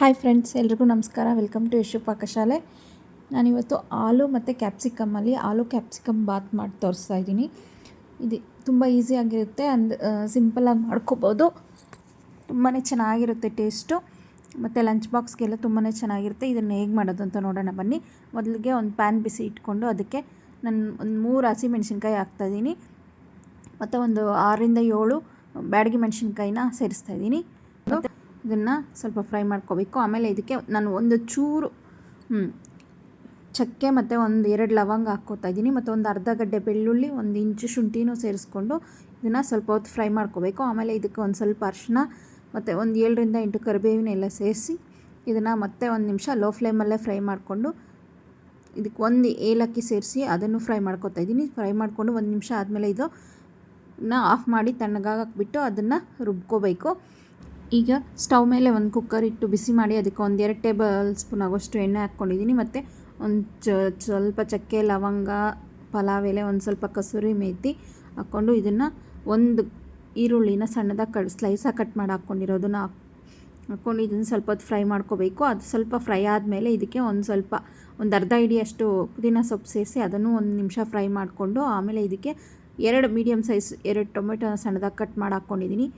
Hi friends, ಎಲ್ರಿಗೂ ನಮಸ್ಕಾರ. Welcome to Yashu ಪಾಕಶಾಲೆ. ನಾನಿವತ್ತು ಆಲೂ ಮತ್ತು ಕ್ಯಾಪ್ಸಿಕಮ್ಮಲ್ಲಿ ಆಲೂ ಕ್ಯಾಪ್ಸಿಕಮ್ ಬಾತ್ ಮಾಡಿ ತೋರಿಸ್ತಾ ಇದ್ದೀನಿ. ಇದು ತುಂಬ ಈಸಿಯಾಗಿರುತ್ತೆ, ಸಿಂಪಲಾಗಿ ಮಾಡ್ಕೋಬೋದು. ತುಂಬಾ ಚೆನ್ನಾಗಿರುತ್ತೆ ಟೇಸ್ಟು, ಮತ್ತು ಲಂಚ್ ಬಾಕ್ಸ್ಗೆಲ್ಲ ತುಂಬಾ ಚೆನ್ನಾಗಿರುತ್ತೆ. ಇದನ್ನು ಹೇಗೆ ಮಾಡೋದು ಅಂತ ನೋಡೋಣ ಬನ್ನಿ. ಮೊದಲಿಗೆ ಒಂದು ಪ್ಯಾನ್ ಬಿಸಿ ಇಟ್ಕೊಂಡು ಅದಕ್ಕೆ ನಾನು ಒಂದು 3 ಹಸಿಮೆಣ್ಸಿನ್ಕಾಯಿ ಹಾಕ್ತಾಯಿದ್ದೀನಿ, ಮತ್ತು ಒಂದು 6ರಿಂದ 7 ಬ್ಯಾಡಗಿ ಮೆಣಸಿನ್ಕಾಯಿನ ಸೇರಿಸ್ತಾಯಿದ್ದೀನಿ. ಮತ್ತು ಇದನ್ನು ಸ್ವಲ್ಪ ಫ್ರೈ ಮಾಡ್ಕೋಬೇಕು. ಆಮೇಲೆ ಇದಕ್ಕೆ ನಾನು ಒಂದು ಚೂರು ಚಕ್ಕೆ ಮತ್ತು 1-2 ಲವಂಗ ಹಾಕ್ಕೋತಾ ಇದ್ದೀನಿ, ಮತ್ತು ಒಂದು ಅರ್ಧ ಗಡ್ಡೆ ಬೆಳ್ಳುಳ್ಳಿ, 1 ಇಂಚು ಶುಂಠಿನೂ ಸೇರಿಸ್ಕೊಂಡು ಇದನ್ನು ಸ್ವಲ್ಪ ಹೊತ್ತು ಫ್ರೈ ಮಾಡ್ಕೋಬೇಕು. ಆಮೇಲೆ ಇದಕ್ಕೆ ಒಂದು ಸ್ವಲ್ಪ ಅರಿಶಿನ ಮತ್ತು ಒಂದು 7ರಿಂದ 8 ಕರಿಬೇವಿನ ಎಲ್ಲ ಸೇರಿಸಿ ಇದನ್ನು ಮತ್ತೆ 1 ನಿಮಿಷ ಲೋ ಫ್ಲೇಮಲ್ಲೇ ಫ್ರೈ ಮಾಡಿಕೊಂಡು ಇದಕ್ಕೆ 1 ಏಲಕ್ಕಿ ಸೇರಿಸಿ ಅದನ್ನು ಫ್ರೈ ಮಾಡ್ಕೋತಾ ಇದ್ದೀನಿ. ಫ್ರೈ ಮಾಡಿಕೊಂಡು 1 ನಿಮಿಷ ಆದಮೇಲೆ ಇದನ್ನು ಆಫ್ ಮಾಡಿ ತಣ್ಣಗಾಗಕ್ಕೆ ಅದನ್ನು ರುಬ್ಕೋಬೇಕು. ಈಗ ಸ್ಟವ್ ಮೇಲೆ ಒಂದು ಕುಕ್ಕರ್ ಇಟ್ಟು ಬಿಸಿ ಮಾಡಿ ಅದಕ್ಕೆ 1-2 ಟೇಬಲ್ ಸ್ಪೂನ್ ಆಗೋಷ್ಟು ಎಣ್ಣೆ ಹಾಕ್ಕೊಂಡಿದ್ದೀನಿ, ಮತ್ತು ಒಂದು ಸ್ವಲ್ಪ ಚಕ್ಕೆ, ಲವಂಗ, ಪಲಾವ್ ಎಲೆ, ಒಂದು ಸ್ವಲ್ಪ ಕಸೂರಿ ಮೇಥಿ ಹಾಕ್ಕೊಂಡು ಇದನ್ನು ಒಂದು ಈರುಳ್ಳಿನ ಸಣ್ಣದಾಗಿ ಸ್ಲೈಸಾಗಿ ಕಟ್ ಮಾಡಿ ಹಾಕ್ಕೊಂಡಿರೋದನ್ನ ಹಾಕ್ಕೊಂಡು ಇದನ್ನು ಸ್ವಲ್ಪ ಹೊತ್ತು ಫ್ರೈ ಮಾಡ್ಕೋಬೇಕು. ಅದು ಸ್ವಲ್ಪ ಫ್ರೈ ಆದಮೇಲೆ ಇದಕ್ಕೆ ಒಂದು ಅರ್ಧ ಹಿಡಿಯಷ್ಟು ಪುದೀನ ಸೊಪ್ಪು ಸೇರಿಸಿ ಅದನ್ನು 1 ನಿಮಿಷ ಫ್ರೈ ಮಾಡಿಕೊಂಡು ಆಮೇಲೆ ಇದಕ್ಕೆ 2 ಮೀಡಿಯಮ್ ಸೈಜ್ 2 ಟೊಮೆಟೊ ಸಣ್ಣದಾಗಿ ಕಟ್ ಮಾಡಿ ಹಾಕ್ಕೊಂಡಿದ್ದೀನಿ,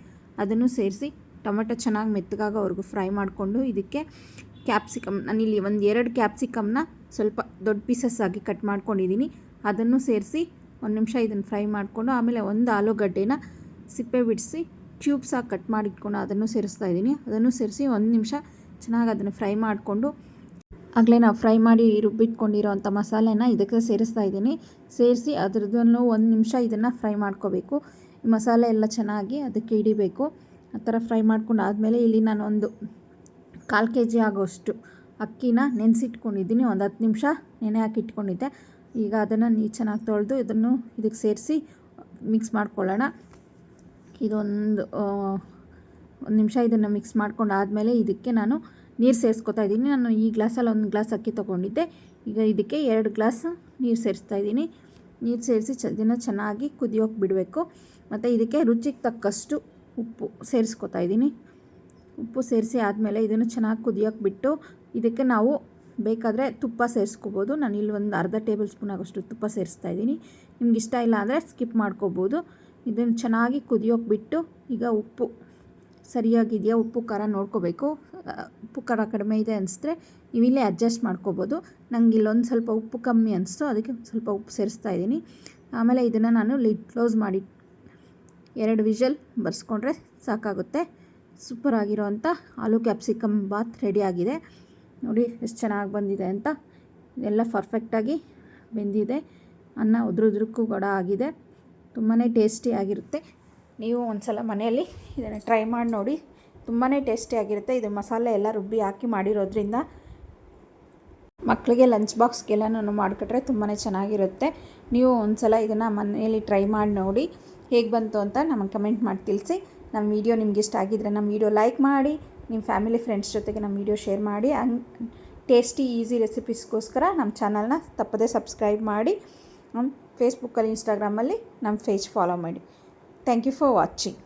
ಅದನ್ನು ಸೇರಿಸಿ ಟೊಮೆಟೊ ಚೆನ್ನಾಗಿ ಮೆತ್ತಗಾಗೋವರೆಗೂ ಫ್ರೈ ಮಾಡಿಕೊಂಡು ಇದಕ್ಕೆ ಕ್ಯಾಪ್ಸಿಕಮ್, ನಾನಿಲ್ಲಿ 1-2 ಕ್ಯಾಪ್ಸಿಕಮ್ನ ಸ್ವಲ್ಪ ದೊಡ್ಡ ಪೀಸಸ್ ಆಗಿ ಕಟ್ ಮಾಡ್ಕೊಂಡಿದ್ದೀನಿ, ಅದನ್ನು ಸೇರಿಸಿ 1 ನಿಮಿಷ ಇದನ್ನು ಫ್ರೈ ಮಾಡಿಕೊಂಡು ಆಮೇಲೆ ಒಂದು ಆಲೂಗಡ್ಡೆನ ಸಿಪ್ಪೆ ಬಿಡಿಸಿ ಕ್ಯೂಬ್ಸಾಗಿ ಕಟ್ ಮಾಡಿಟ್ಕೊಂಡು ಅದನ್ನು ಸೇರಿಸ್ತಾ ಇದ್ದೀನಿ. ಅದನ್ನು ಸೇರಿಸಿ 1 ನಿಮಿಷ ಚೆನ್ನಾಗಿ ಅದನ್ನು ಫ್ರೈ ಮಾಡಿಕೊಂಡು ಆಗಲೇ ನಾವು ಫ್ರೈ ಮಾಡಿ ರುಬ್ಬಿಟ್ಕೊಂಡಿರೋ ಅಂಥ ಮಸಾಲೆನ ಇದಕ್ಕೆ ಸೇರಿಸ್ತಾ ಇದ್ದೀನಿ. ಸೇರಿಸಿ ಅದರದನ್ನು 1 ನಿಮಿಷ ಇದನ್ನು ಫ್ರೈ ಮಾಡ್ಕೋಬೇಕು. ಈ ಮಸಾಲೆ ಎಲ್ಲ ಚೆನ್ನಾಗಿ ಅದಕ್ಕೆ ಹಿಡಿಬೇಕು. ಆ ಥರ ಫ್ರೈ ಮಾಡ್ಕೊಂಡು ಆದಮೇಲೆ ಇಲ್ಲಿ ನಾನು ಒಂದು 1/4 kg ಆಗೋಷ್ಟು ಅಕ್ಕಿನ ನೆನೆಸಿಟ್ಕೊಂಡಿದ್ದೀನಿ, ಒಂದು 10 ನಿಮಿಷ ನೆನೆ ಹಾಕಿ ಇಟ್ಕೊಂಡಿದ್ದೆ. ಈಗ ಅದನ್ನು ಚೆನ್ನಾಗಿ ತೊಳೆದು ಇದನ್ನು ಇದಕ್ಕೆ ಸೇರಿಸಿ ಮಿಕ್ಸ್ ಮಾಡ್ಕೊಳ್ಳೋಣ. ಇದೊಂದು 1 ನಿಮಿಷ ಇದನ್ನು ಮಿಕ್ಸ್ ಮಾಡ್ಕೊಂಡು ಆದಮೇಲೆ ಇದಕ್ಕೆ ನಾನು ನೀರು ಸೇರಿಸ್ಕೊತಾ ಇದ್ದೀನಿ. ನಾನು ಈ ಗ್ಲಾಸಲ್ಲಿ 1 ಗ್ಲಾಸ್ ಅಕ್ಕಿ ತೊಗೊಂಡಿದ್ದೆ, ಈಗ ಇದಕ್ಕೆ 2 ಗ್ಲಾಸ್ ನೀರು ಸೇರಿಸ್ತಾ ಇದ್ದೀನಿ. ನೀರು ಸೇರಿಸಿ ಇದನ್ನು ಚೆನ್ನಾಗಿ ಕುದಿಯೋಕೆ ಬಿಡಬೇಕು. ಮತ್ತು ಇದಕ್ಕೆ ರುಚಿಗೆ ತಕ್ಕಷ್ಟು ಉಪ್ಪು ಸೇರಿಸ್ಕೊತಾ ಇದ್ದೀನಿ. ಉಪ್ಪು ಸೇರಿಸಿ ಆದಮೇಲೆ ಇದನ್ನು ಚೆನ್ನಾಗಿ ಕುದಿಯೋಕೆ ಬಿಟ್ಟು ಇದಕ್ಕೆ ನಾವು ಬೇಕಾದರೆ ತುಪ್ಪ ಸೇರಿಸ್ಕೋಬೋದು. ನಾನಿಲ್ಲಿ ಒಂದು ಅರ್ಧ ಟೇಬಲ್ ಸ್ಪೂನ್ ಆಗೋಷ್ಟು ತುಪ್ಪ ಸೇರಿಸ್ತಾ ಇದ್ದೀನಿ. ನಿಮ್ಗೆ ಇಷ್ಟ ಇಲ್ಲ ಅಂದರೆ ಸ್ಕಿಪ್ ಮಾಡ್ಕೋಬೋದು. ಇದನ್ನು ಚೆನ್ನಾಗಿ ಕುದಿಯೋಕೆ ಬಿಟ್ಟು ಈಗ ಉಪ್ಪು ಸರಿಯಾಗಿದೆಯಾ, ಉಪ್ಪು ಖಾರ ನೋಡ್ಕೋಬೇಕು. ಉಪ್ಪು ಖಾರ ಕಡಿಮೆ ಇದೆ ಅನಿಸಿದ್ರೆ ನೀವಿಲ್ಲೇ ಅಡ್ಜಸ್ಟ್ ಮಾಡ್ಕೋಬೋದು. ನನಗೆ ಇಲ್ಲೊಂದು ಸ್ವಲ್ಪ ಉಪ್ಪು ಕಮ್ಮಿ ಅನಿಸ್ತು, ಅದಕ್ಕೆ ಸ್ವಲ್ಪ ಉಪ್ಪು ಸೇರಿಸ್ತಾ ಇದ್ದೀನಿ. ಆಮೇಲೆ ಇದನ್ನು ನಾನು ಲಿಡ್ ಕ್ಲೋಸ್ ಮಾಡಿ 2 ವಿಷಲ್ ಬರ್ಸ್ಕೊಂಡ್ರೆ ಸಾಕಾಗುತ್ತೆ. ಸೂಪರಾಗಿರೋವಂಥ ಆಲೂ ಕ್ಯಾಪ್ಸಿಕಮ್ ಬಾತ್ ರೆಡಿಯಾಗಿದೆ. ನೋಡಿ ಎಷ್ಟು ಚೆನ್ನಾಗಿ ಬಂದಿದೆ ಅಂತ. ಇದೆಲ್ಲ ಪರ್ಫೆಕ್ಟಾಗಿ ಬೆಂದಿದೆ. ಅನ್ನ ಉದ್ರುದ್ರಕ್ಕೂ ಕೂಡ ಆಗಿದೆ. ತುಂಬಾ ಟೇಸ್ಟಿಯಾಗಿರುತ್ತೆ. ನೀವು ಒಂದು ಸಲ ಮನೆಯಲ್ಲಿ ಇದನ್ನು ಟ್ರೈ ಮಾಡಿ ನೋಡಿ, ತುಂಬಾ ಟೇಸ್ಟಿಯಾಗಿರುತ್ತೆ. ಇದು ಮಸಾಲೆ ಎಲ್ಲ ರುಬ್ಬಿ ಹಾಕಿ ಮಾಡಿರೋದ್ರಿಂದ ಮಕ್ಕಳಿಗೆ ಲಂಚ್ ಬಾಕ್ಸ್ಗೆಲ್ಲನೂ ಮಾಡಿಕೊಟ್ರೆ ತುಂಬಾ ಚೆನ್ನಾಗಿರುತ್ತೆ. ನೀವು ಒಂದು ಸಲ ಇದನ್ನು ಮನೆಯಲ್ಲಿ ಟ್ರೈ ಮಾಡಿ ನೋಡಿ, ಹೇಗೆ ಬಂತು ಅಂತ ನಮಗೆ ಕಮೆಂಟ್ ಮಾಡಿ ತಿಳಿಸಿ. ನಮ್ಮ ವಿಡಿಯೋ ನಿಮ್ಗೆ ಇಷ್ಟ ಆಗಿದ್ದರೆ ನಮ್ಮ ವಿಡಿಯೋ ಲೈಕ್ ಮಾಡಿ, ನಿಮ್ಮ ಫ್ಯಾಮಿಲಿ ಫ್ರೆಂಡ್ಸ್ ಜೊತೆಗೆ ನಮ್ಮ ವಿಡಿಯೋ ಶೇರ್ ಮಾಡಿ. ಟೇಸ್ಟಿ ಈಸಿ ರೆಸಿಪೀಸ್ಗೋಸ್ಕರ ನಮ್ಮ ಚಾನಲ್ನ ತಪ್ಪದೇ ಸಬ್ಸ್ಕ್ರೈಬ್ ಮಾಡಿ. ಫೇಸ್ಬುಕ್ಕಲ್ಲಿ, ಇನ್ಸ್ಟಾಗ್ರಾಮಲ್ಲಿ ನಮ್ಮ ಪೇಜ್ ಫಾಲೋ ಮಾಡಿ. Thank you for watching.